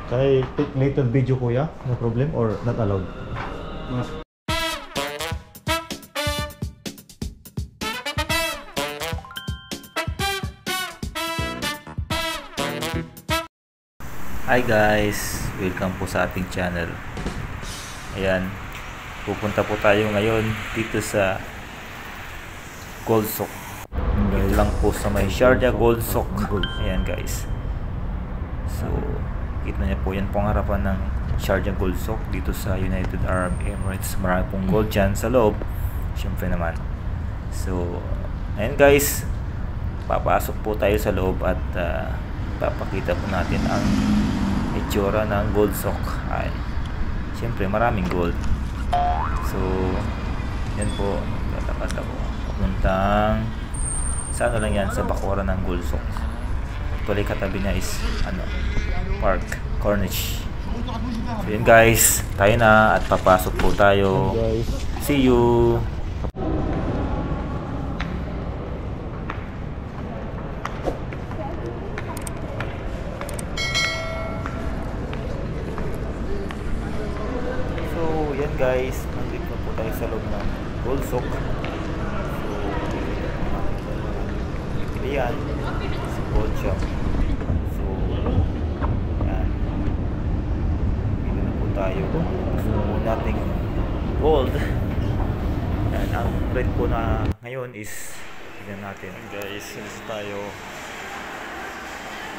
Can I take later video, kuya? No problem or not allowed? Hi guys! Welcome po sa ating channel. Ayan, pupunta po tayo ngayon dito sa Gold Souk. Dito lang po sa may Sharjah Gold Souk. Ayan guys. So, kita niyo po yan pong harapan ng Sharjah Gold Souk dito sa United Arab Emirates. Marami pong gold dyan sa loob. Siyempre naman. So, ayan guys. Papasok po tayo sa loob at papakita po natin ang itsura ng Gold Souk. Ay, siyempre maraming gold. So, yan po, lalakad ako papuntang sa ano lang yan, sa bakuran ng Gold Souk. Actually, katabi niya is Park Corniche. So yun guys, tayo na at papasok po tayo. See you. Guys, nandito po tayo sa loob ng Gold Souk. So, yan sa gold shop. So, yan. Dito na po tayo. Gusto po nating gold. Yan, ang rate po na ngayon is tignan natin. Guys, since tayo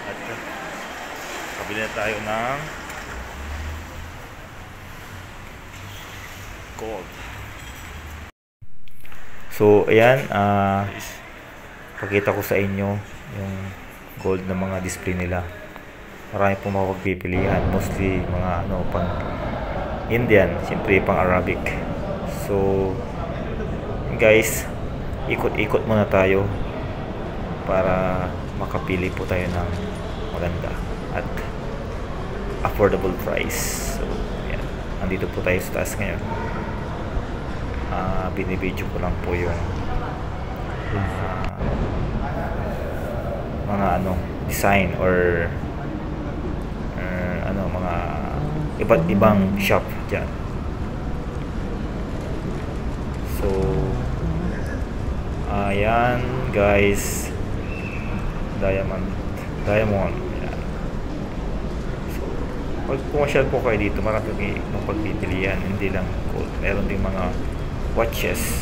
at kabila tayo ng gold. So ayan, pakita ko sa inyo yung gold na mga display nila. Marami pong mapagpipilian, mostly mga pang Indian, siyempre pang Arabic. So guys, ikot-ikot muna tayo para makapili po tayo ng maganda at affordable price. So ayan, andito po tayo sa taas ngayon. Binibidyo ko lang po yung mga design or mga iba't ibang shop dyan. So ayan guys, diamond ayan. So pag pumasyal po kayo dito, marami ng pagpipilian, hindi lang gold, meron ding mga watches.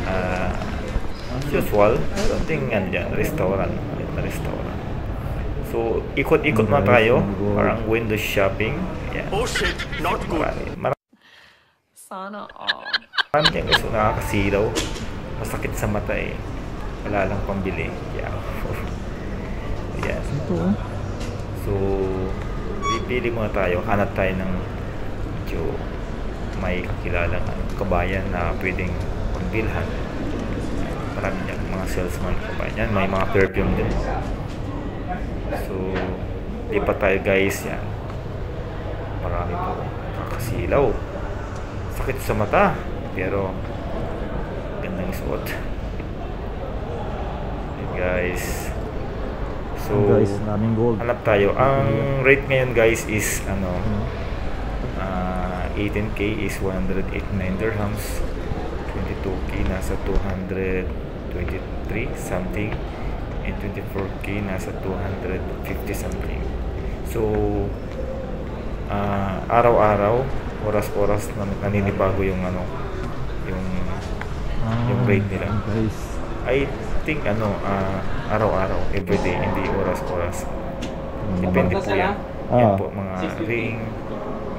As usual, something dyan, restaurant. So, ikot-ikot na tayo. Parang window shopping. Ayan. Oh shit, not good. Sana all. Marami dyan guys, nakakasilaw. Masakit sa mata eh. Wala lang pambili. Yeah. Ayan. So, pipili muna tayo. Hanap tayo ng medyo may kakilalang kabayan na pwedeng pagbilhan. Marami dyan mga salesman kabayan. May mga perfume din. So, lipat tayo guys. Yan. Marami po kakasilaw. Sakit sa mata. Pero, gandang isuot. Yan guys. So, guys, naming gold. hanap tayo. Ang rate ngayon guys is 18K is 189 dirhams, 22K nasa 223 something, and 24K nasa 250 something. So araw-araw, oras-oras naninibago yung yung rate nila. I think araw-araw, everyday, hindi oras-oras. Depende po yan. Yan po, mga ring,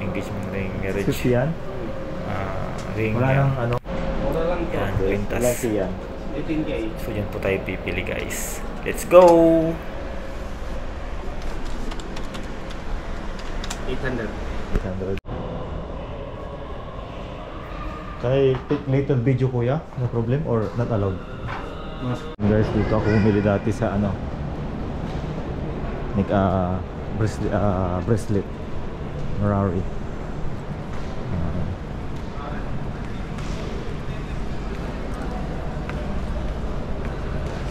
engagement ring, marriage, yan? ring, Wala yan. nang Yan, kwintas. yan. So dyan po tayo pipili guys. Let's go! 800. 800. Can I take later video, kuya? No problem or not allowed? Guys, dito ako bumili dati sa bracelet Ferrari.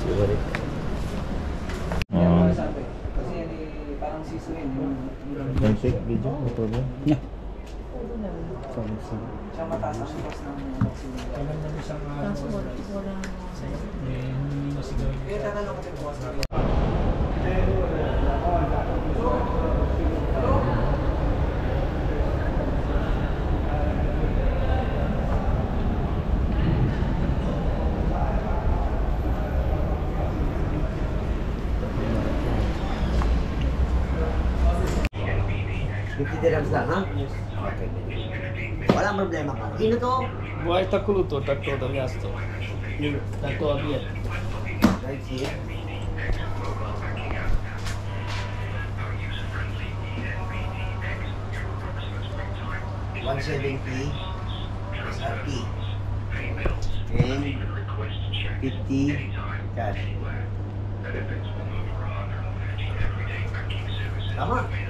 Siguro. Can take video, no problem. Yeah. Siya mataas ang cost ng vaccine. Kaso wala sa'yo. Kaya tatanong ko po sa $50 lang, ha? Okay. Walang problema ka. Ino to? Buhay takuluto, takto da miasto. Takto abiet. Right here. $170 SRP and 50 cash. Tama.